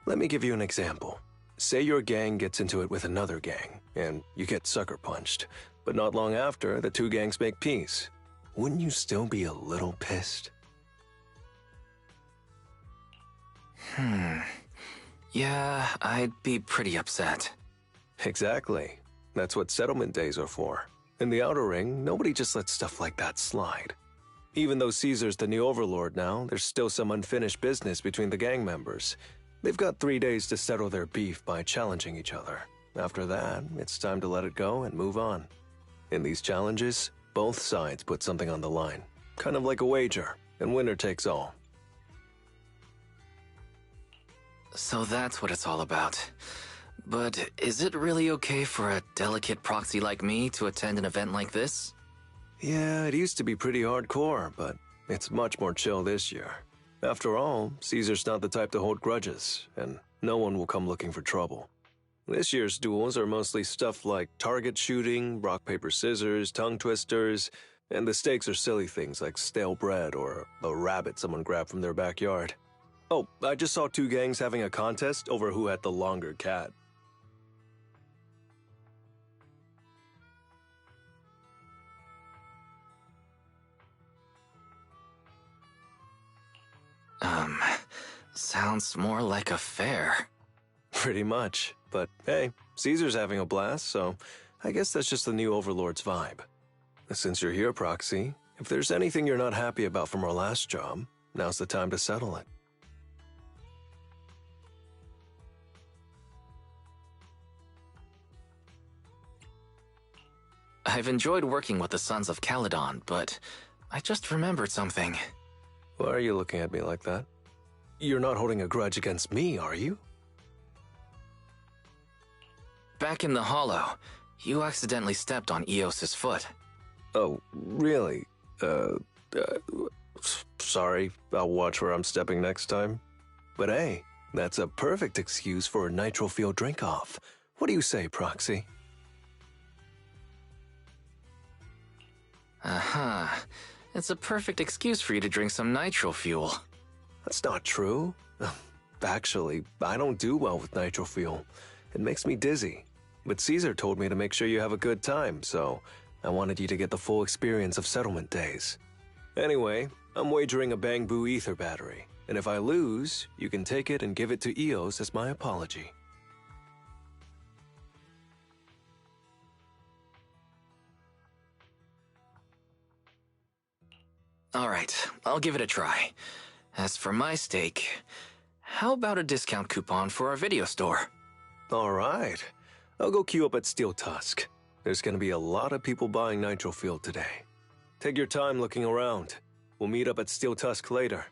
Let me give you an example. Say your gang gets into it with another gang, and you get sucker punched, but not long after, the two gangs make peace. Wouldn't you still be a little pissed? Yeah, I'd be pretty upset. Exactly. That's what settlement days are for. In the Outer Ring, nobody just lets stuff like that slide. Even though Caesar's the new overlord now, there's still some unfinished business between the gang members. They've got 3 days to settle their beef by challenging each other. After that, it's time to let it go and move on. In these challenges, both sides put something on the line. Kind of like a wager, and winner takes all. So that's what it's all about. But is it really okay for a delicate proxy like me to attend an event like this? Yeah, it used to be pretty hardcore, but it's much more chill this year. After all, Caesar's not the type to hold grudges, and no one will come looking for trouble. This year's duels are mostly stuff like target shooting, rock, paper, scissors, tongue twisters, and the stakes are silly things like stale bread or a rabbit someone grabbed from their backyard. Oh, I just saw 2 gangs having a contest over who had the longer cat. Sounds more like a fair. Pretty much. But hey, Caesar's having a blast, so I guess that's just the new Overlord's vibe. Since you're here, Proxy, if there's anything you're not happy about from our last job, now's the time to settle it. I've enjoyed working with the Sons of Caledon, but I just remembered something. Why are you looking at me like that? You're not holding a grudge against me, are you? Back in the Hollow, you accidentally stepped on Eos's foot. Oh, really? Sorry, I'll watch where I'm stepping next time. But hey, that's a perfect excuse for a nitro-fuel drink-off. What do you say, Proxy? It's a perfect excuse for you to drink some nitro fuel. That's not true. Actually, I don't do well with nitro fuel. It makes me dizzy. But Caesar told me to make sure you have a good time, so I wanted you to get the full experience of settlement days. Anyway, I'm wagering a Bang Boo ether battery, and if I lose, you can take it and give it to Eos as my apology. Alright, I'll give it a try. As for my stake, how about a discount coupon for our video store? Alright, I'll go queue up at Steel Tusk. There's gonna be a lot of people buying nitro fuel today. Take your time looking around. We'll meet up at Steel Tusk later.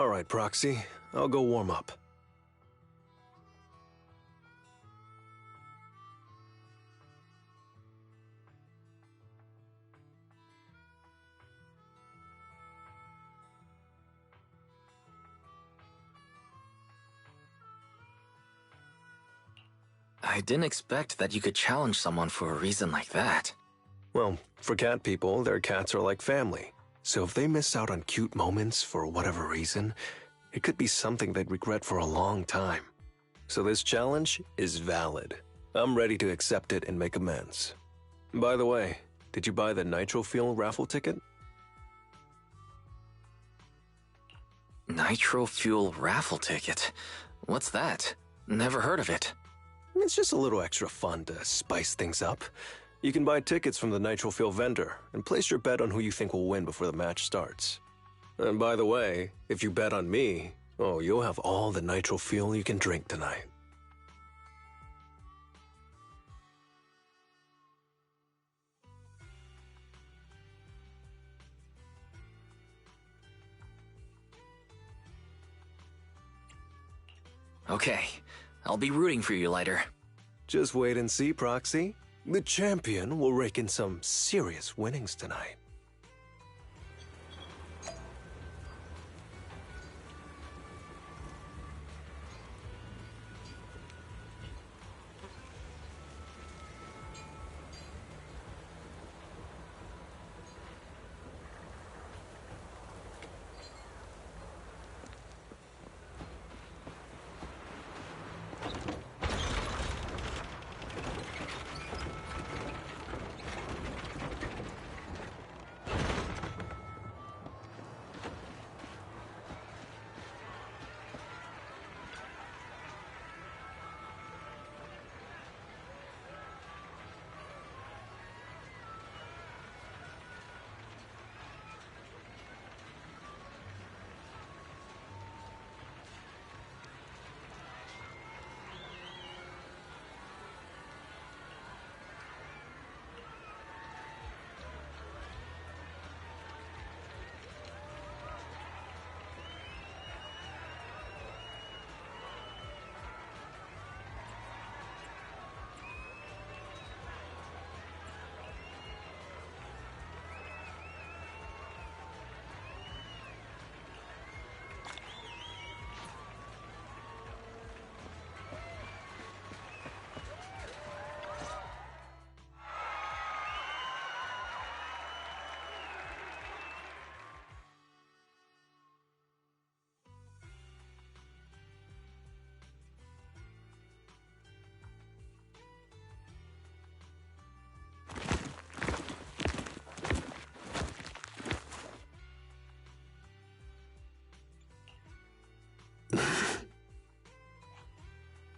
All right, Proxy. I'll go warm up. I didn't expect that you could challenge someone for a reason like that. Well, for cat people, their cats are like family. So if they miss out on cute moments for whatever reason, it could be something they'd regret for a long time. So this challenge is valid. I'm ready to accept it and make amends. By the way, did you buy the Nitro Fuel raffle ticket? Nitro Fuel raffle ticket? What's that? Never heard of it. It's just a little extra fun to spice things up. You can buy tickets from the Nitro Fuel vendor and place your bet on who you think will win before the match starts. And by the way, if you bet on me, oh, you'll have all the Nitro Fuel you can drink tonight. Okay, I'll be rooting for you, Lighter. Just wait and see, Proxy. The champion will rake in some serious winnings tonight.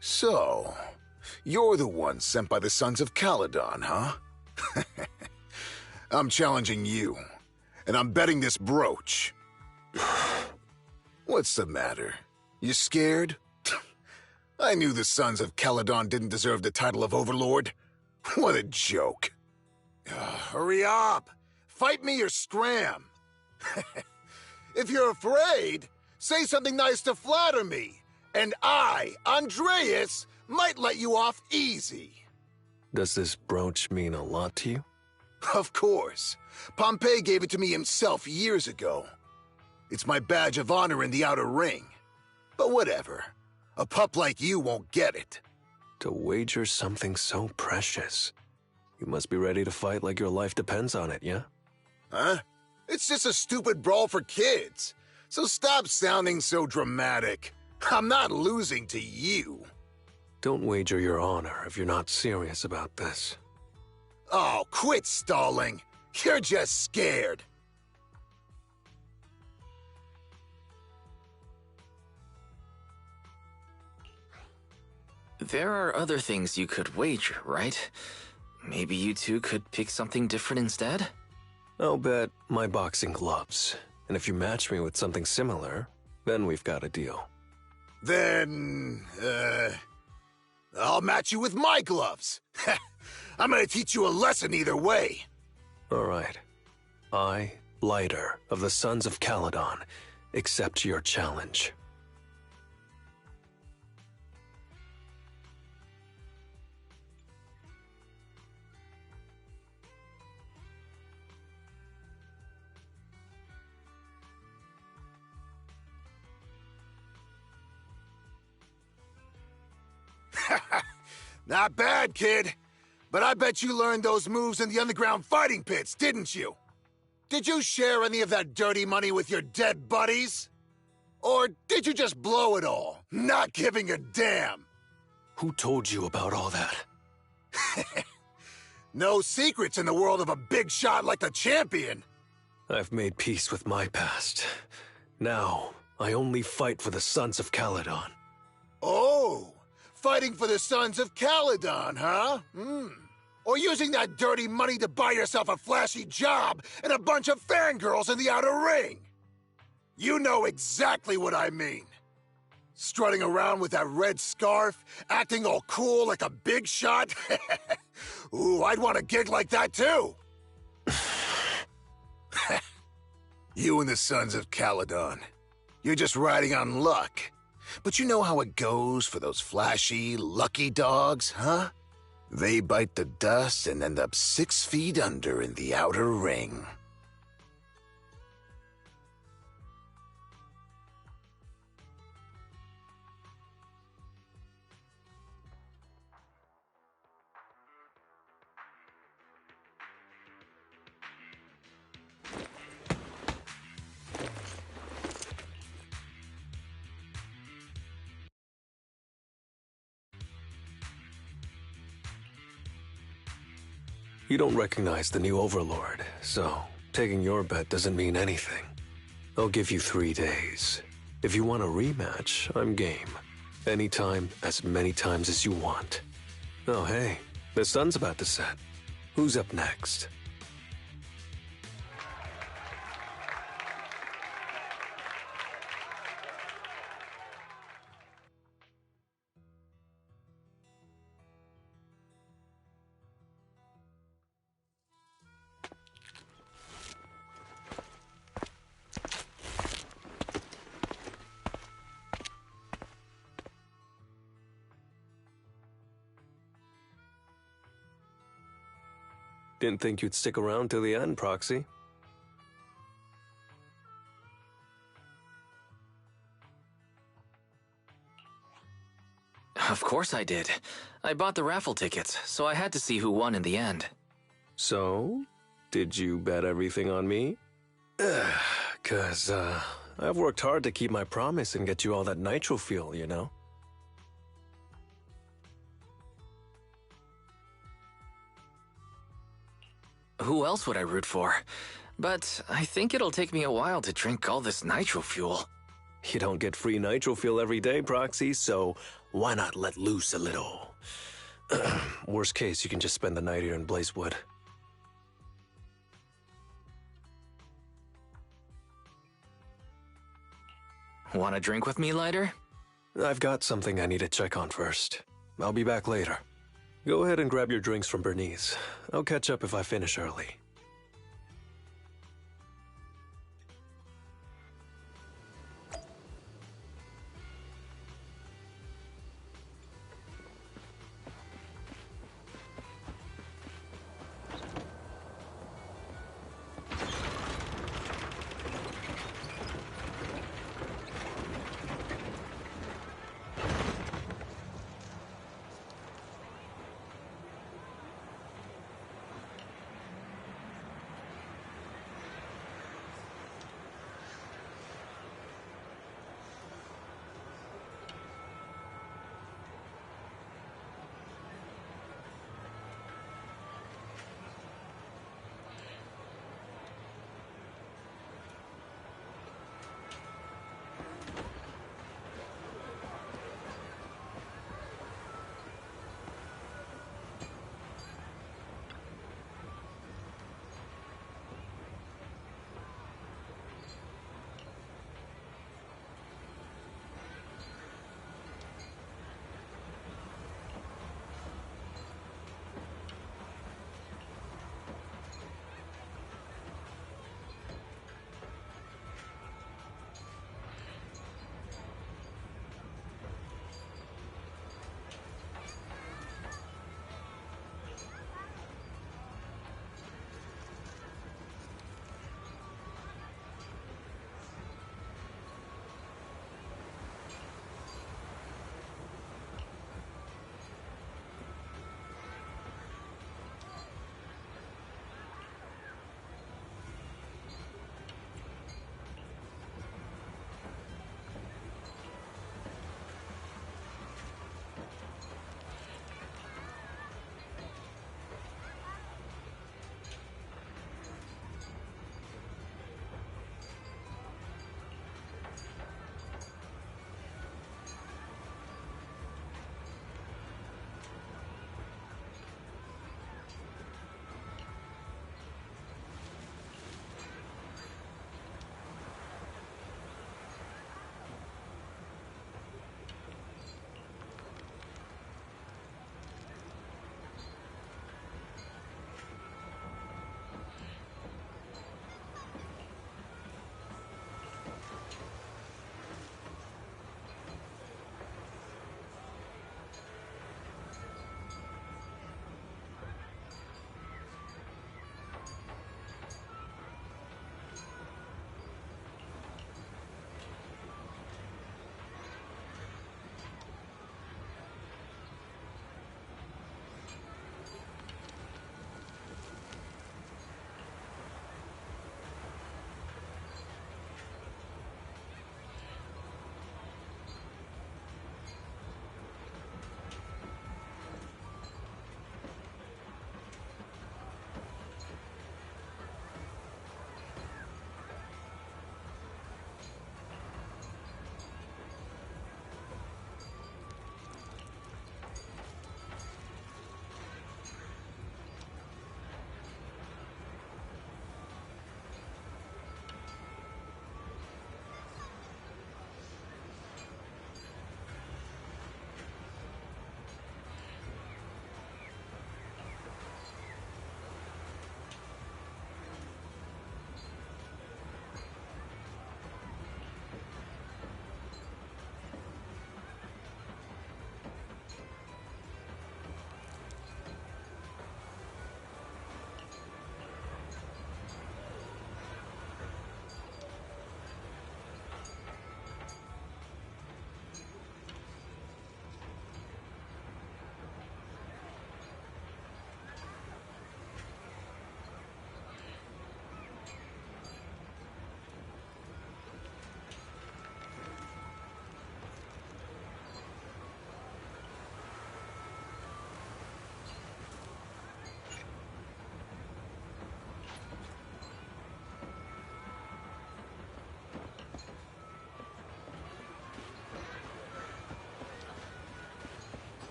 So, you're the one sent by the Sons of Caledon, huh? I'm challenging you, and I'm betting this brooch. What's the matter? You scared? I knew the Sons of Caledon didn't deserve the title of Overlord. What a joke. Hurry up! Fight me or scram! If you're afraid, say something nice to flatter me, and I, Andreas, might let you off easy. Does this brooch mean a lot to you? Of course. Pompey gave it to me himself years ago. It's my badge of honor in the outer ring. But whatever. A pup like you won't get it. To wager something so precious. You must be ready to fight like your life depends on it, yeah? Huh? It's just a stupid brawl for kids. So stop sounding so dramatic. I'm not losing to you. Don't wager your honor if you're not serious about this. Oh, quit stalling. You're just scared. There are other things you could wager, right? Maybe you two could pick something different instead? I'll bet my boxing gloves. And if you match me with something similar, then we've got a deal. Then, I'll match you with my gloves. I'm gonna teach you a lesson either way. All right. I, Lighter, of the Sons of Caledon, accept your challenge. Not bad, kid. But I bet you learned those moves in the underground fighting pits, didn't you? Did you share any of that dirty money with your dead buddies? Or did you just blow it all, not giving a damn? Who told you about all that? No secrets in the world of a big shot like the champion. I've made peace with my past. Now, I only fight for the Sons of Caledon. Oh, fighting for the Sons of Caledon, huh? Or using that dirty money to buy yourself a flashy job and a bunch of fangirls in the outer ring. You know exactly what I mean. Strutting around with that red scarf, acting all cool like a big shot. Ooh, I'd want a gig like that too. You and the Sons of Caledon. You're just riding on luck. But you know how it goes for those flashy, lucky dogs, huh? They bite the dust and end up 6 feet under in the outer ring. You don't recognize the new Overlord, so taking your bet doesn't mean anything. I'll give you 3 days. If you want a rematch, I'm game. Anytime, as many times as you want. Oh hey, the sun's about to set. Who's up next? Didn't think you'd stick around till the end, Proxy. Of course I did. I bought the raffle tickets, so I had to see who won in the end. So, did you bet everything on me? 'Cause, I've worked hard to keep my promise and get you all that nitro fuel, you know? Who else would I root for? But I think it'll take me a while to drink all this nitro fuel. You don't get free nitro fuel every day, Proxy, so why not let loose a little? Worst case, you can just spend the night here in Blazewood. Want a drink with me, Lighter? I've got something I need to check on first. I'll be back later. Go ahead and grab your drinks from Bernice. I'll catch up if I finish early.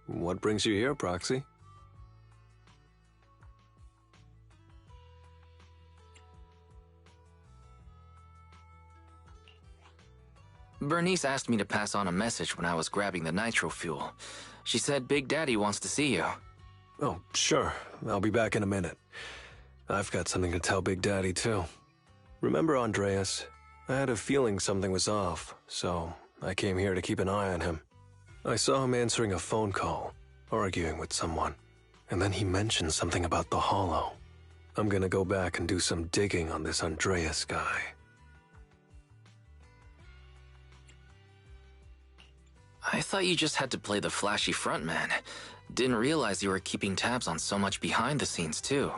What brings you here, Proxy? Bernice asked me to pass on a message when I was grabbing the nitro fuel. She said Big Daddy wants to see you. Oh, sure. I'll be back in a minute. I've got something to tell Big Daddy, too. Remember Andreas? I had a feeling something was off, so I came here to keep an eye on him. I saw him answering a phone call, arguing with someone, and then he mentioned something about the Hollow. I'm gonna go back and do some digging on this Andreas guy. I thought you just had to play the flashy frontman. Didn't realize you were keeping tabs on so much behind the scenes, too.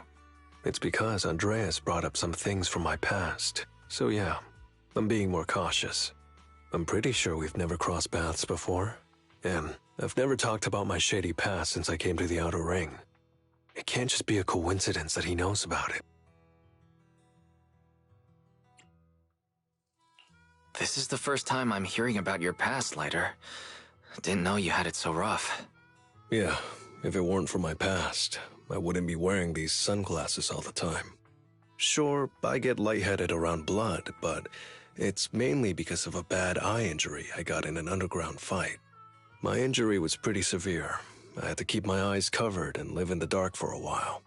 It's because Andreas brought up some things from my past. So yeah, I'm being more cautious. I'm pretty sure we've never crossed paths before. And I've never talked about my shady past since I came to the Outer Ring. It can't just be a coincidence that he knows about it. This is the first time I'm hearing about your past, Lighter. Didn't know you had it so rough. Yeah, if it weren't for my past, I wouldn't be wearing these sunglasses all the time. Sure, I get lightheaded around blood, but it's mainly because of a bad eye injury I got in an underground fight. My injury was pretty severe. I had to keep my eyes covered and live in the dark for a while.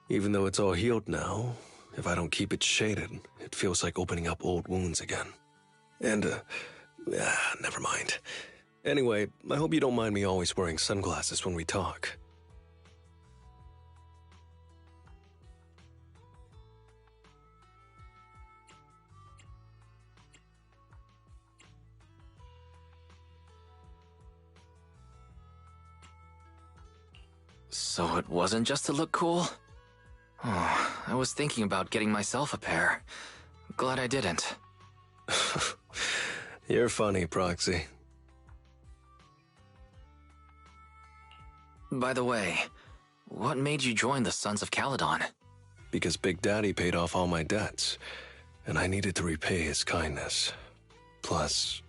Even though it's all healed now, if I don't keep it shaded, it feels like opening up old wounds again. And, never mind. Anyway, I hope you don't mind me always wearing sunglasses when we talk. So it wasn't just to look cool? Oh, I was thinking about getting myself a pair. Glad I didn't. You're funny, Proxy. By the way, what made you join the Sons of Caledon? Because Big Daddy paid off all my debts, and I needed to repay his kindness. Plus,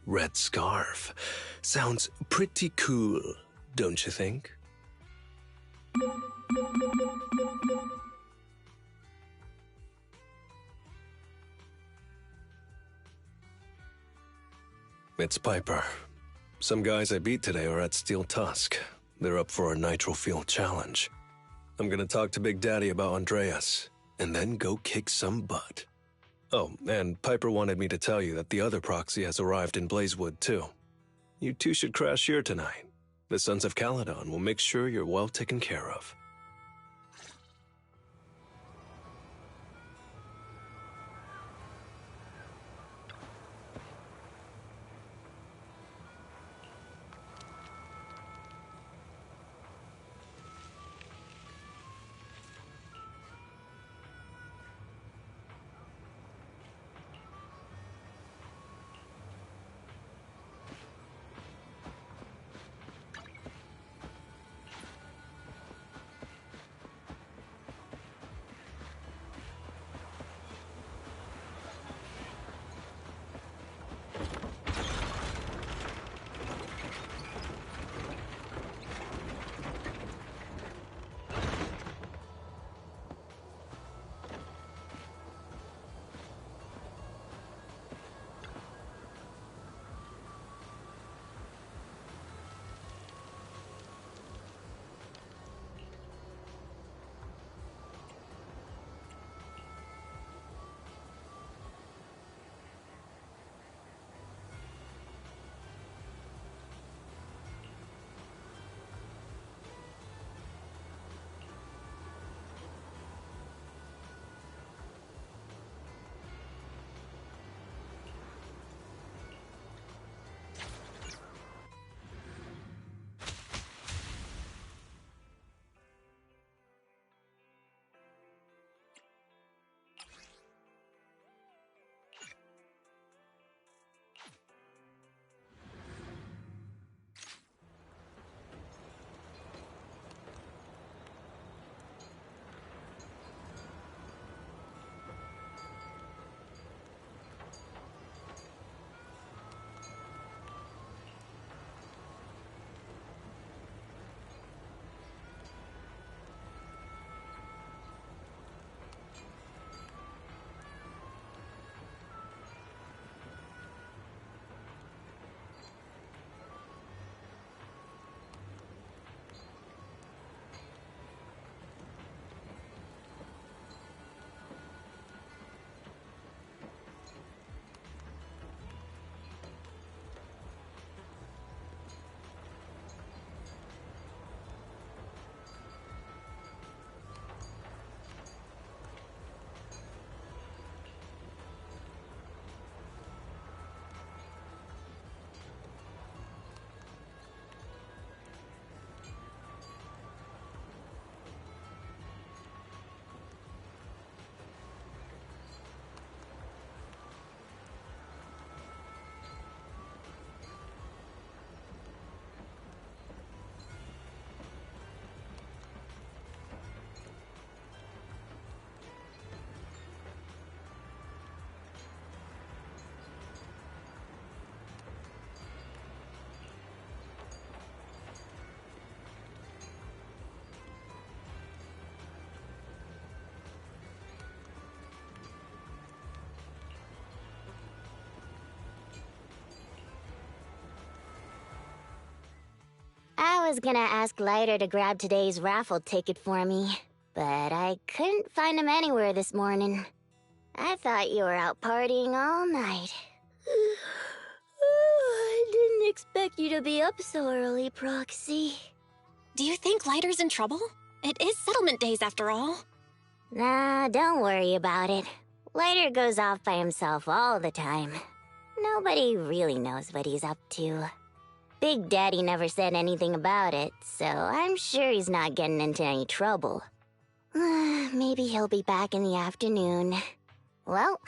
Red Scarf. Sounds pretty cool, don't you think? It's Piper. Some guys I beat today are at Steel Tusk. They're up for a nitro fuel challenge. I'm gonna talk to Big Daddy about Andreas, and then go kick some butt. Oh, and Piper wanted me to tell you that the other proxy has arrived in Blazewood, too. You two should crash here tonight. The Sons of Caledon will make sure you're well taken care of. I was gonna ask Lighter to grab today's raffle ticket for me, but I couldn't find him anywhere this morning. I thought you were out partying all night. I didn't expect you to be up so early, Proxy. Do you think Lighter's in trouble? It is settlement days after all. Nah, don't worry about it. Lighter goes off by himself all the time. Nobody really knows what he's up to. Big Daddy never said anything about it, so I'm sure he's not getting into any trouble. Maybe he'll be back in the afternoon. Well,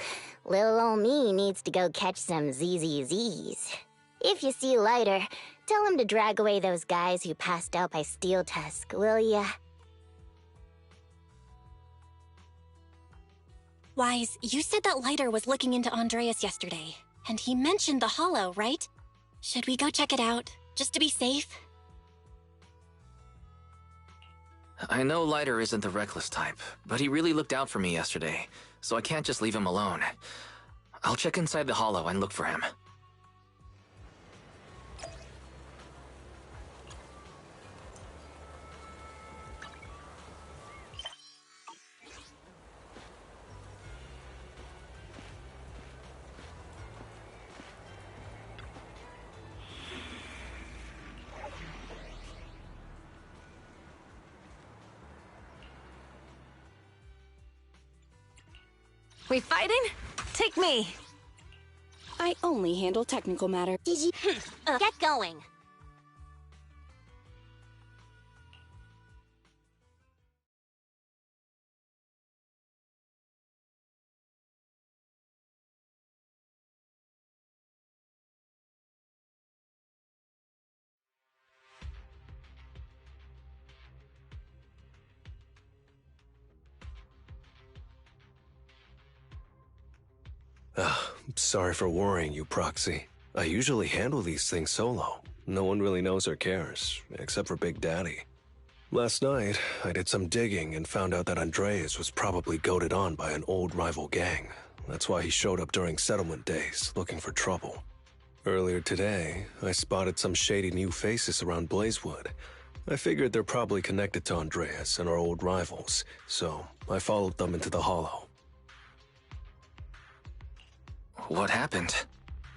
little ol' me needs to go catch some ZZZs. If you see Lighter, tell him to drag away those guys who passed out by Steel Tusk, will ya? Wise, you said that Lighter was looking into Andreas yesterday, and he mentioned the Hollow, right? Should we go check it out, just to be safe? I know Lighter isn't the reckless type, but he really looked out for me yesterday, so I can't just leave him alone. I'll check inside the Hollow and look for him. We fighting? Take me. I only handle technical matter. Did you... Get going. Sorry for worrying you, Proxy. I usually handle these things solo. No one really knows or cares, except for Big Daddy. Last night, I did some digging and found out that Andreas was probably goaded on by an old rival gang. That's why he showed up during settlement days, looking for trouble. Earlier today, I spotted some shady new faces around Blazewood. I figured they're probably connected to Andreas and our old rivals, so I followed them into the Hollow. What happened?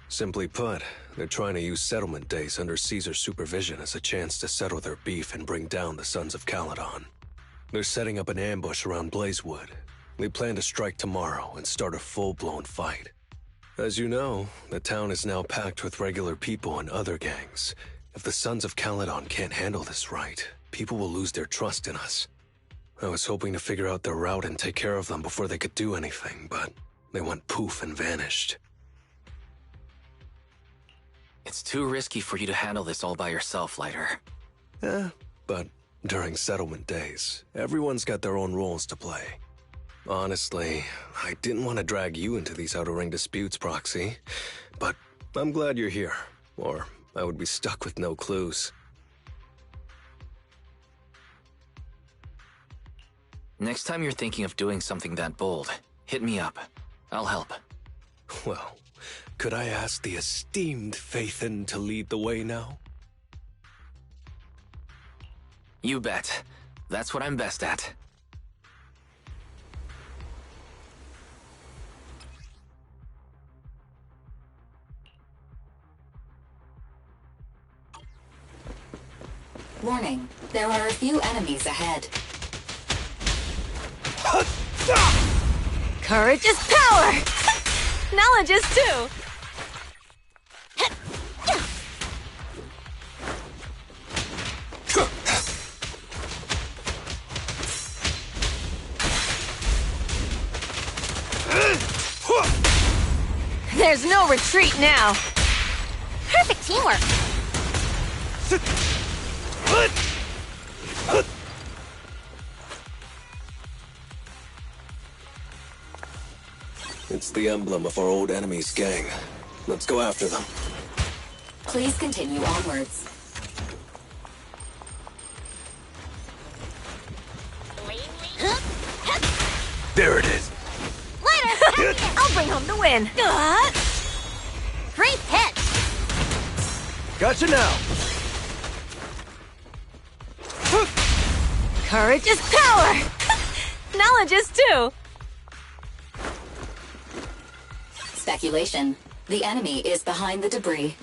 Simply put, they're trying to use settlement days under Caesar's supervision as a chance to settle their beef and bring down the Sons of Caledon. They're setting up an ambush around Blazewood. They plan to strike tomorrow and start a full-blown fight. As you know, the town is now packed with regular people and other gangs. If the Sons of Caledon can't handle this right, people will lose their trust in us. I was hoping to figure out their route and take care of them before they could do anything, but they went poof and vanished. It's too risky for you to handle this all by yourself, Lighter. But during settlement days, everyone's got their own roles to play. Honestly, I didn't want to drag you into these outer ring disputes, Proxy, but I'm glad you're here, or I would be stuck with no clues. Next time you're thinking of doing something that bold, hit me up. I'll help. Well, could I ask the esteemed Phaethon to lead the way now? You bet. That's what I'm best at. Warning, there are a few enemies ahead. Courage is power! Knowledge is too! There's no retreat now! Perfect teamwork! It's the emblem of our old enemy's gang. Let's go after them. Please continue onwards. There it is. Later! I'll bring home the win! Great hit! Gotcha now. Courage is power! Knowledge is too! Speculation. The enemy is behind the debris.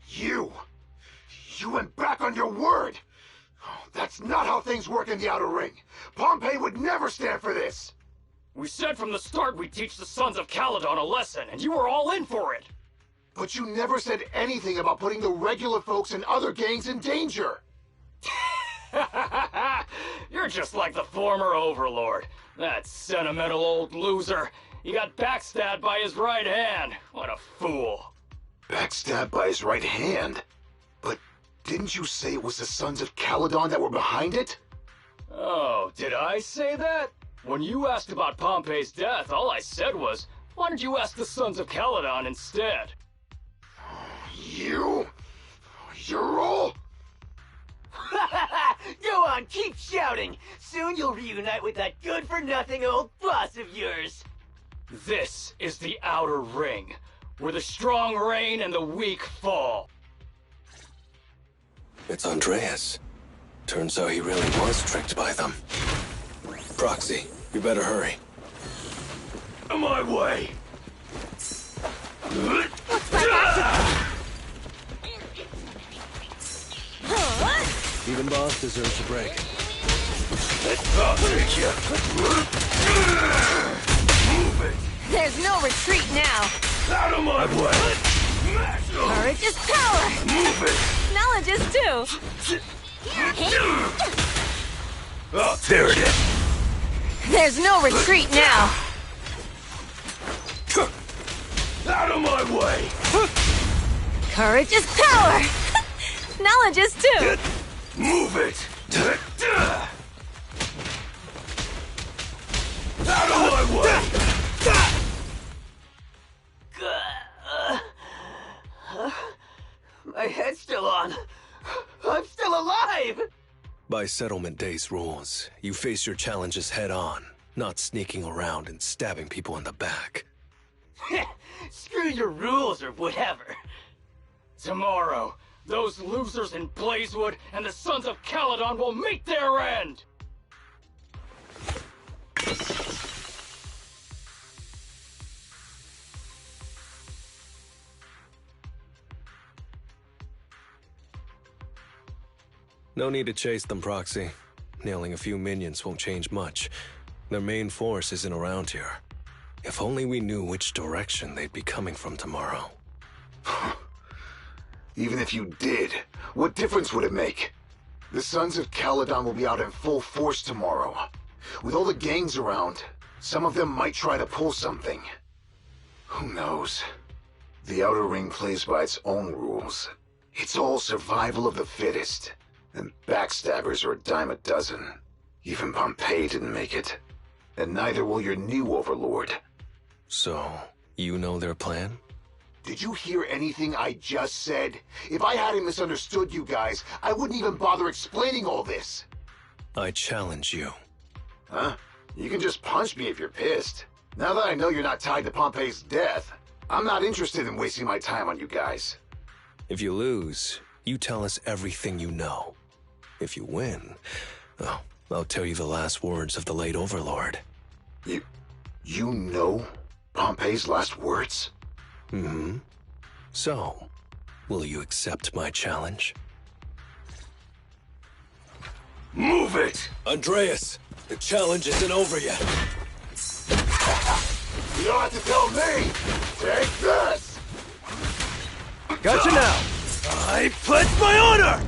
You went back on your word! Oh, that's not how things work in the Outer Ring. Pompey would never stand for this! We said from the start we'd teach the Sons of Caledon a lesson, and you were all in for it! But you never said anything about putting the regular folks and other gangs in danger! You're just like the former Overlord. That sentimental old loser. He got backstabbed by his right hand. What a fool. Backstabbed by his right hand? But didn't you say it was the Sons of Caledon that were behind it? Oh, did I say that? When you asked about Pompey's death, all I said was, why don't you ask the Sons of Caledon instead? You? You're all... Go on, keep shouting! Soon you'll reunite with that good-for-nothing old boss of yours! This is the Outer Ring, where the strong reign and the weak fall. It's Andreas. Turns out he really was tricked by them. Proxy, you better hurry. On my way! Even boss deserves a break. I'll take you. Move it! There's no retreat now! Out of my way! Courage is power! Move it! Knowledge is too! Oh, there it is! There's no retreat now! Out of my way! Courage is power! Knowledge is too! Move it! Out of my way! My head's still on. I'm still alive! By Settlement Day's rules, you face your challenges head on, not sneaking around and stabbing people in the back. Screw your rules or whatever. Tomorrow, those losers in Blazewood and the Sons of Caledon will meet their end! No need to chase them, Proxy. Nailing a few minions won't change much. Their main force isn't around here. If only we knew which direction they'd be coming from tomorrow. Even if you did, what difference would it make? The Sons of Caledon will be out in full force tomorrow. With all the gangs around, some of them might try to pull something. Who knows? The Outer Ring plays by its own rules. It's all survival of the fittest. And backstabbers are a dime a dozen. Even Pompey didn't make it. And neither will your new overlord. So, you know their plan? Did you hear anything I just said? If I hadn't misunderstood you guys, I wouldn't even bother explaining all this. I challenge you. Huh? You can just punch me if you're pissed. Now that I know you're not tied to Pompey's death, I'm not interested in wasting my time on you guys. If you lose, you tell us everything you know. If you win, oh, I'll tell you the last words of the late Overlord. You know Pompey's last words? Mm-hmm. So, will you accept my challenge? Move it! Andreas, the challenge isn't over yet. You don't have to tell me! Take this! Gotcha now! I pledge my honor!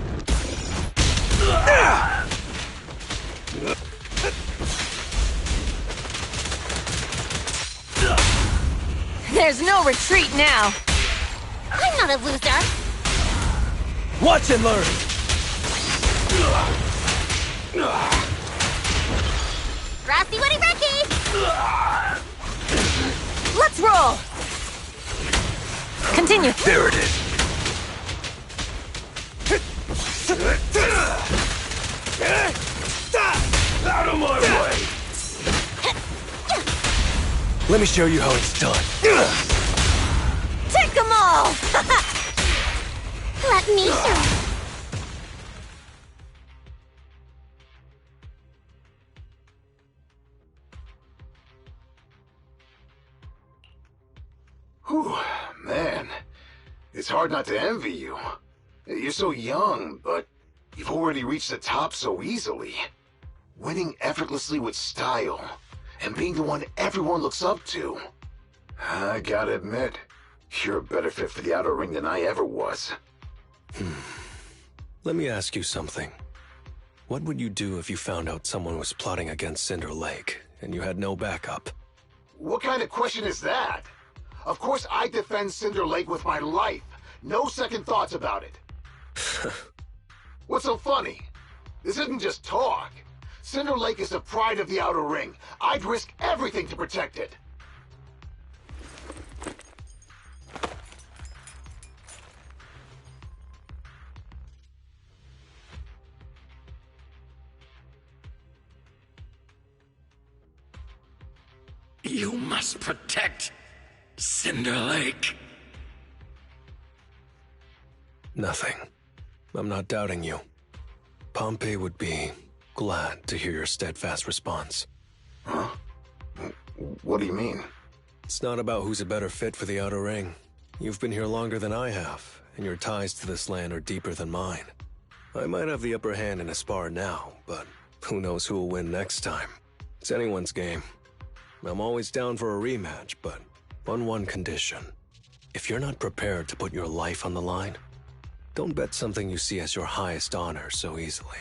There's no retreat now! I'm not a loser! Watch and learn! Rossi, Woody, Becky! Let's roll! Continue! There it is! Out of my way! Let me show you how it's done. all! Let me through. Whew, man. It's hard not to envy you. You're so young, but you've already reached the top so easily. Winning effortlessly with style, and being the one everyone looks up to. I gotta admit, you're a better fit for the outer ring than I ever was. Let me ask you something. What would you do if you found out someone was plotting against Cinder Lake, and you had no backup? What kind of question is that? Of course I defend Cinder Lake with my life. No second thoughts about it. What's so funny? This isn't just talk. Cinder Lake is the pride of the Outer Ring. I'd risk everything to protect it. You must protect Cinder Lake. Nothing. I'm not doubting you. Pompey would be glad to hear your steadfast response. Huh? What do you mean? It's not about who's a better fit for the Outer Ring. You've been here longer than I have, and your ties to this land are deeper than mine. I might have the upper hand in a spar now, but who knows who will win next time. It's anyone's game. I'm always down for a rematch, but on one condition. If you're not prepared to put your life on the line, don't bet something you see as your highest honor so easily.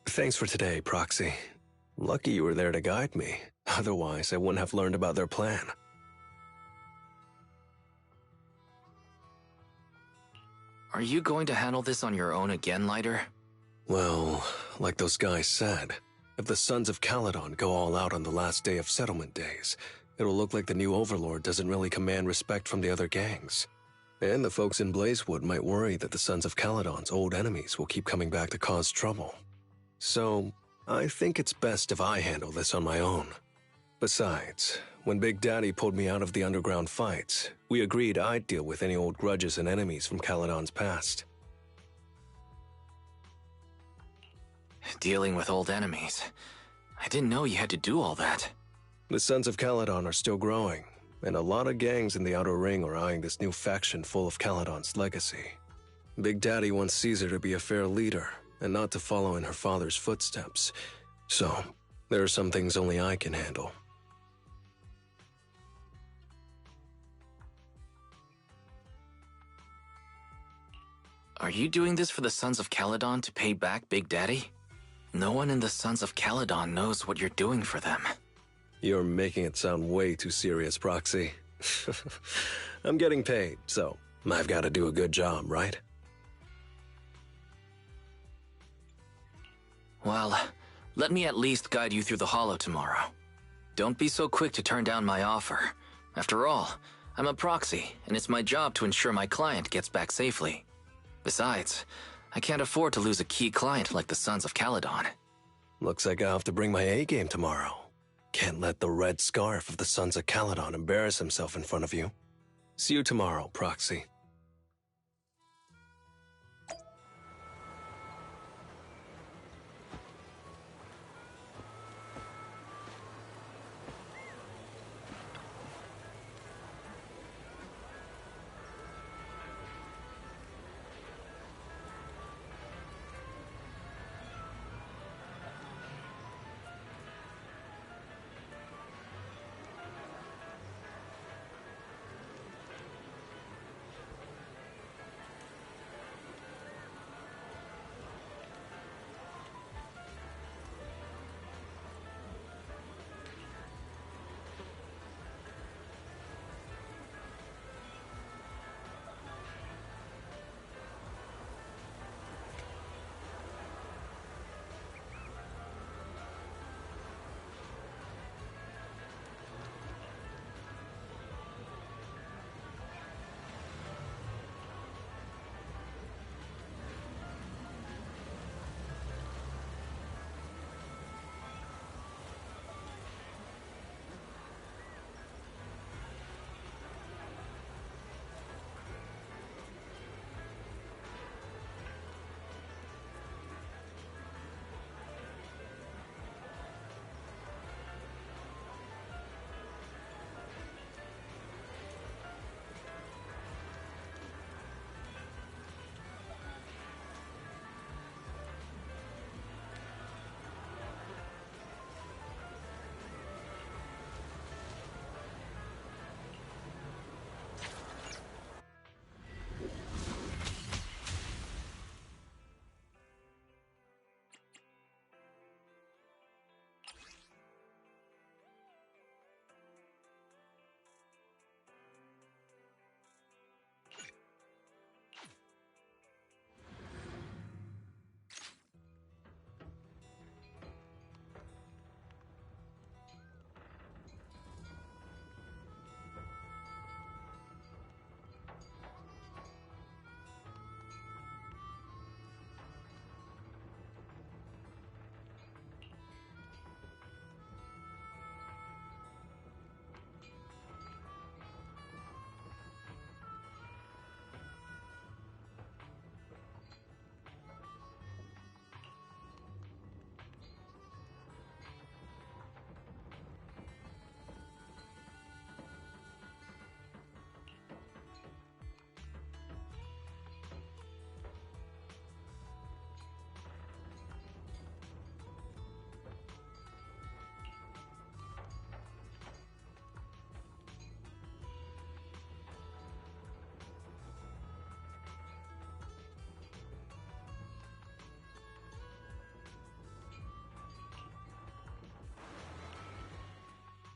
Thanks for today, Proxy. Lucky you were there to guide me. Otherwise, I wouldn't have learned about their plan. Are you going to handle this on your own again, Lighter? Well, like those guys said, if the Sons of Caledon go all out on the last day of settlement days, it'll look like the new Overlord doesn't really command respect from the other gangs. And the folks in Blazewood might worry that the Sons of Caledon's old enemies will keep coming back to cause trouble. So, I think it's best if I handle this on my own. Besides, when Big Daddy pulled me out of the underground fights, we agreed I'd deal with any old grudges and enemies from Caledon's past. Dealing with old enemies. I didn't know you had to do all that. The Sons of Caledon are still growing, and a lot of gangs in the Outer Ring are eyeing this new faction full of Caledon's legacy. Big Daddy wants Caesar to be a fair leader, and not to follow in her father's footsteps. So, there are some things only I can handle. Are you doing this for the Sons of Caledon to pay back Big Daddy? No one in the Sons of Caledon knows what you're doing for them. You're making it sound way too serious, Proxy. I'm getting paid, so I've got to do a good job, right? Well, let me at least guide you through the Hollow tomorrow. Don't be so quick to turn down my offer. After all, I'm a proxy, and it's my job to ensure my client gets back safely. Besides, I can't afford to lose a key client like the Sons of Caledon. Looks like I'll have to bring my A-game tomorrow. Can't let the red scarf of the Sons of Caledon embarrass himself in front of you. See you tomorrow, Proxy.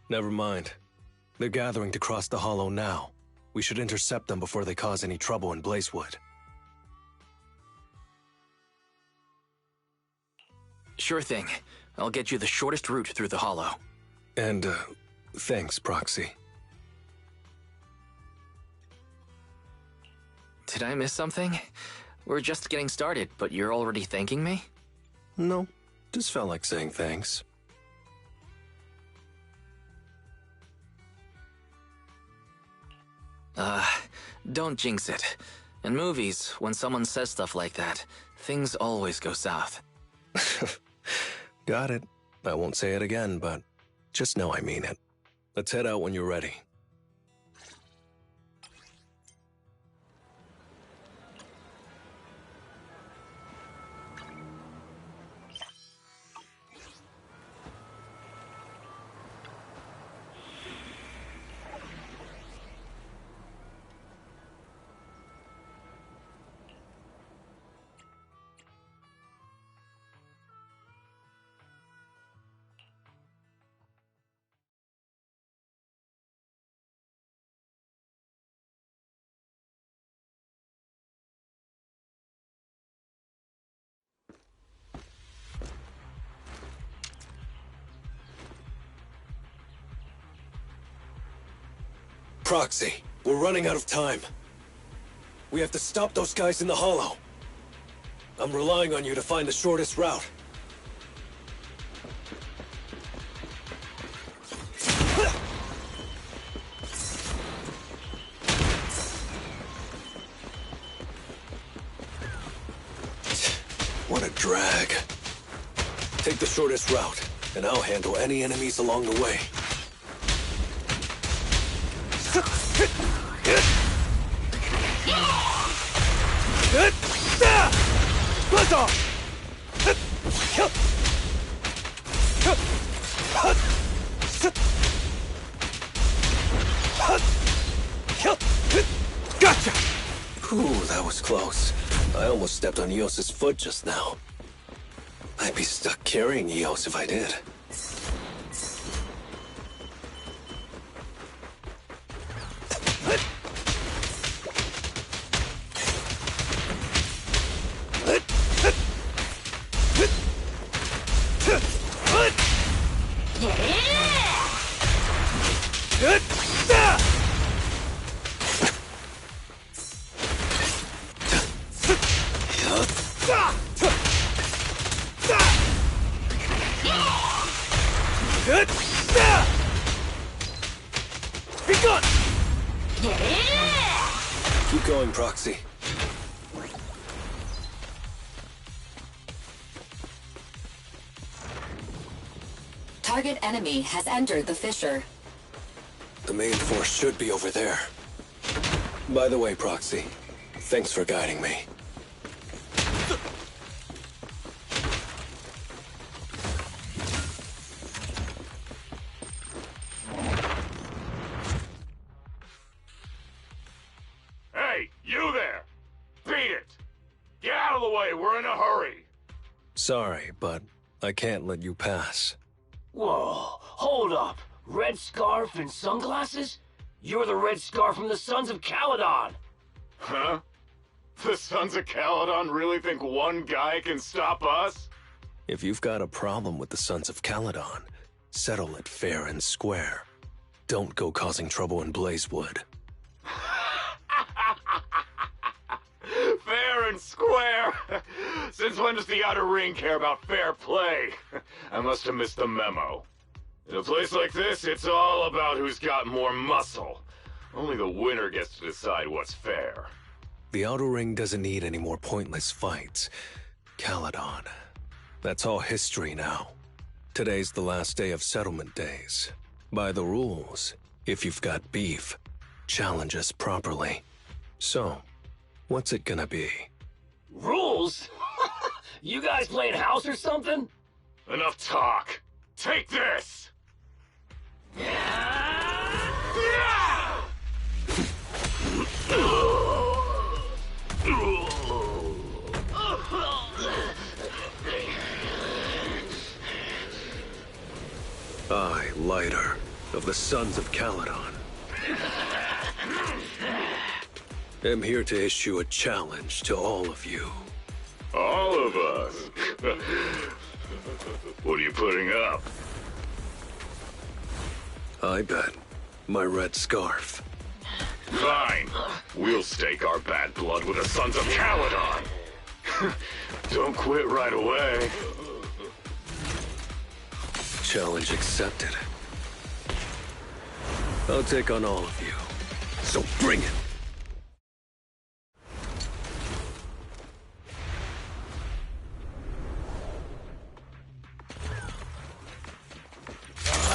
Never mind. They're gathering to cross the hollow now. We should intercept them before they cause any trouble in Blazewood. Sure thing. I'll get you the shortest route through the hollow. And, thanks, Proxy. Did I miss something? We're just getting started, but you're already thanking me? No, just felt like saying thanks. Don't jinx it. In movies, when someone says stuff like that, things always go south. Got it. I won't say it again, but just know I mean it. Let's head out when you're ready. Proxy, we're running out of time. We have to stop those guys in the hollow. I'm relying on you to find the shortest route. What a drag. Take the shortest route, and I'll handle any enemies along the way. Buzz off! Gotcha! Ooh, that was close. I almost stepped on Eos's foot just now. I'd be stuck carrying Eos if I did. Be gone! Keep going, Proxy. Target enemy has entered the fissure. The main force should be over there. By the way, Proxy, thanks for guiding me. Hey, you there! Beat it! Get out of the way, we're in a hurry! Sorry, but I can't let you pass. Whoa, hold up. Red scarf and sunglasses? You're the red scarf from the Sons of Caledon! Huh? The Sons of Caledon really think one guy can stop us? If you've got a problem with the Sons of Caledon, settle it fair and square. Don't go causing trouble in Blazewood. Fair and square? Since when does the Outer Ring care about fair play? I must have missed the memo. In a place like this, it's all about who's got more muscle. Only the winner gets to decide what's fair. The Outer Ring doesn't need any more pointless fights. Caledon. That's all history now. Today's the last day of settlement days. By the rules, if you've got beef, challenge us properly. So, what's it gonna be? Rules? You guys playing house or something? Enough talk. Take this! Aye, lighter. of the Sons of Caledon. I'm here to issue a challenge to all of you. All of us? What are you putting up? I bet my red scarf. Fine. We'll stake our bad blood with the Sons of Caledon. Don't quit right away. Challenge accepted. I'll take on all of you. So bring it!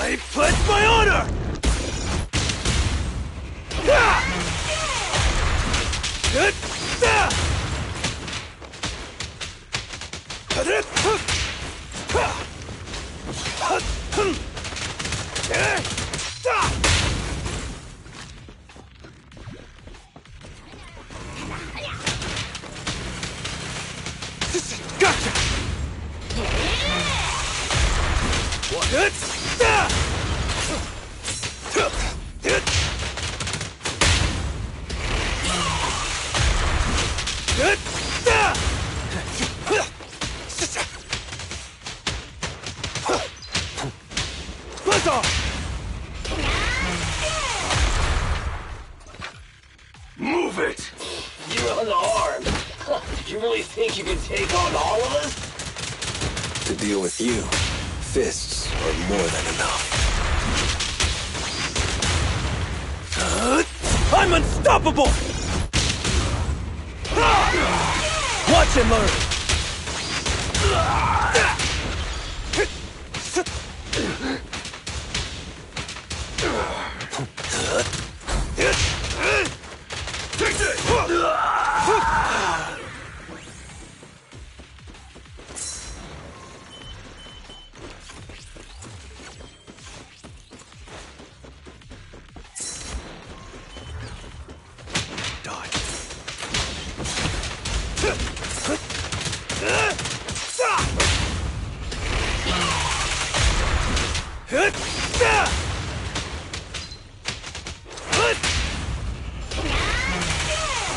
I pledge my honor! Gotcha! Move it! You're unarmed. Did you really think you could take on all of us? To deal with you, fists are more than enough. I'm unstoppable! Watch and learn!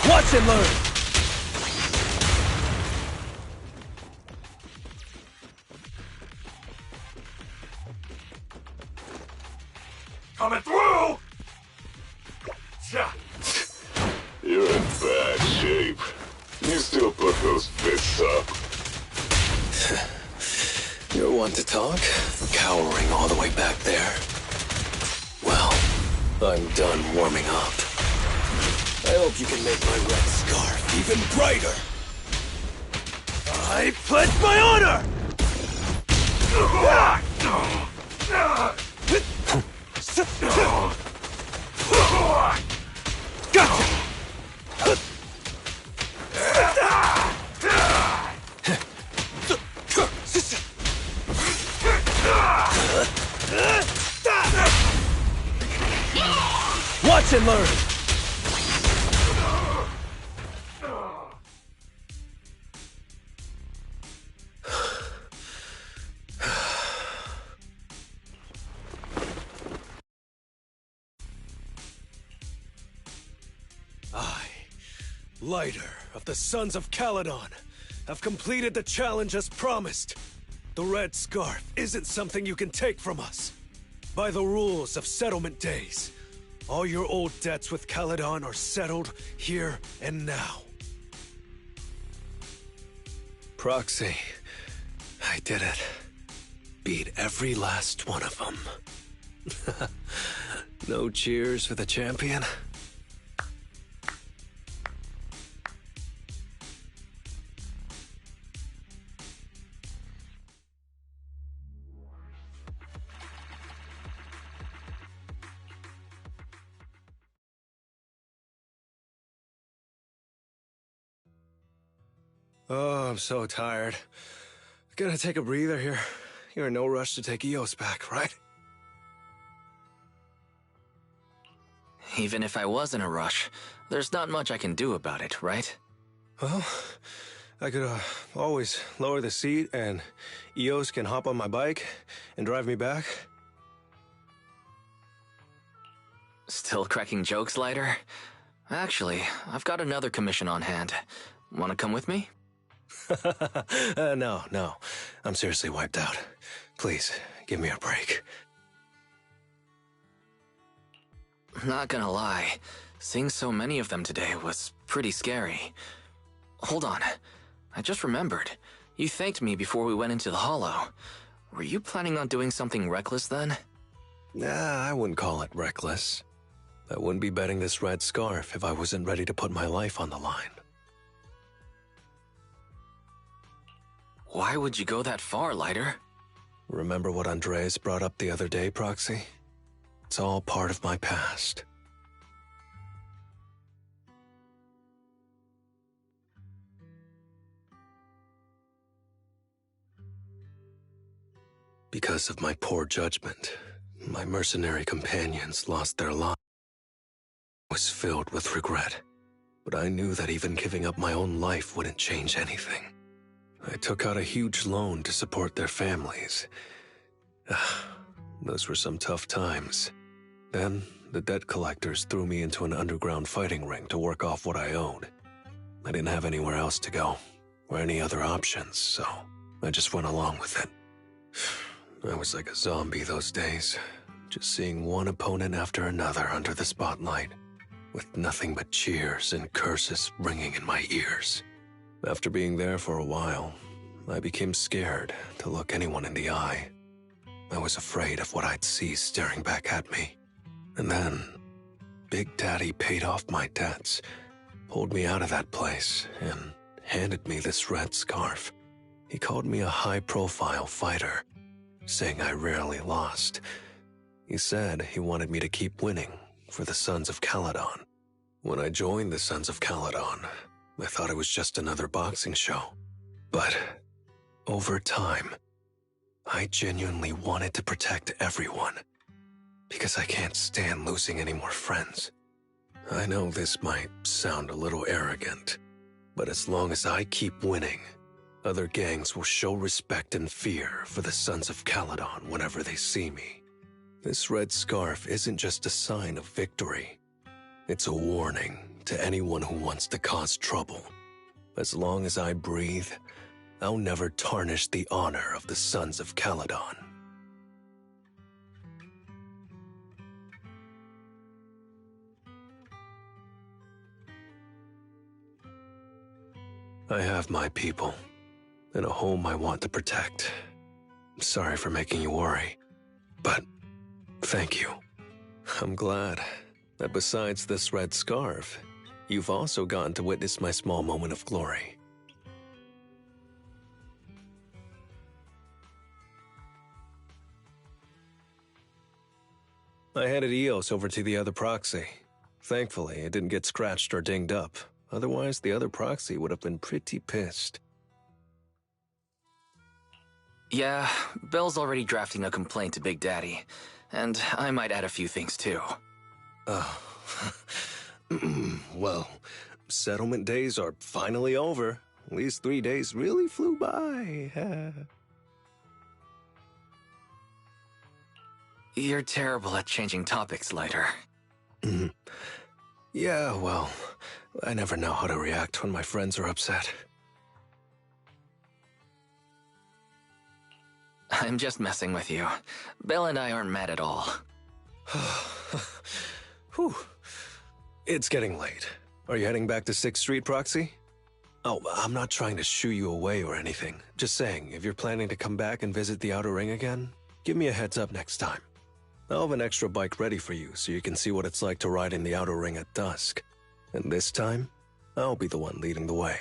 Watch and learn! Coming through! You're in bad shape. You still put those fists up. You're one to talk, cowering all the way back there. Well, I'm done warming up. I hope you can make my red scarf even brighter. I pledge my honor! Gotcha! Watch and learn! I, Lighter of the Sons of Caledon, have completed the challenge as promised. The red scarf isn't something you can take from us. By the rules of settlement days, all your old debts with Caledon are settled here and now. Proxy, I did it. Beat every last one of them. No cheers for the champion? Oh, I'm so tired. Gonna take a breather here. You're in no rush to take Eos back, right? Even if I was in a rush, there's not much I can do about it, right? Well, I could always lower the seat and Eos can hop on my bike and drive me back. Still cracking jokes, Lighter? Actually, I've got another commission on hand. Wanna come with me? No. I'm seriously wiped out. Please, give me a break. Not gonna lie, seeing so many of them today was pretty scary. Hold on, I just remembered. You thanked me before we went into the Hollow. Were you planning on doing something reckless then? Nah, I wouldn't call it reckless. I wouldn't be betting this red scarf if I wasn't ready to put my life on the line. Why would you go that far, Lighter? Remember what Andreas brought up the other day, Proxy? It's all part of my past. Because of my poor judgment, my mercenary companions lost their lives. I was filled with regret, but I knew that even giving up my own life wouldn't change anything. I took out a huge loan to support their families. Those were some tough times. Then, the debt collectors threw me into an underground fighting ring to work off what I owed. I didn't have anywhere else to go, or any other options, so I just went along with it. I was like a zombie those days, just seeing one opponent after another under the spotlight, with nothing but cheers and curses ringing in my ears. After being there for a while, I became scared to look anyone in the eye. I was afraid of what I'd see staring back at me. And then, Big Daddy paid off my debts, pulled me out of that place, and handed me this red scarf. He called me a high-profile fighter, saying I rarely lost. He said he wanted me to keep winning for the Sons of Caledon. When I joined the Sons of Caledon, I thought it was just another boxing show. But over time, I genuinely wanted to protect everyone, because I can't stand losing any more friends. I know this might sound a little arrogant, but as long as I keep winning, other gangs will show respect and fear for the Sons of Caledon whenever they see me. This red scarf isn't just a sign of victory. It's a warning to anyone who wants to cause trouble. As long as I breathe, I'll never tarnish the honor of the Sons of Caledon. I have my people, and a home I want to protect. I'm sorry for making you worry, but thank you. I'm glad that besides this red scarf, you've also gotten to witness my small moment of glory. I handed Eos over to the other proxy. Thankfully, it didn't get scratched or dinged up. Otherwise, the other proxy would have been pretty pissed. Yeah, Belle's already drafting a complaint to Big Daddy, and I might add a few things too. Oh. Well, settlement days are finally over. These 3 days really flew by. You're terrible at changing topics, Lighter. Yeah, well, I never know how to react when my friends are upset. I'm just messing with you. Belle and I aren't mad at all. Whew. It's getting late. Are you heading back to 6th Street, Proxy? Oh, I'm not trying to shoo you away or anything. Just saying, if you're planning to come back and visit the Outer Ring again, give me a heads up next time. I'll have an extra bike ready for you so you can see what it's like to ride in the Outer Ring at dusk. And this time, I'll be the one leading the way.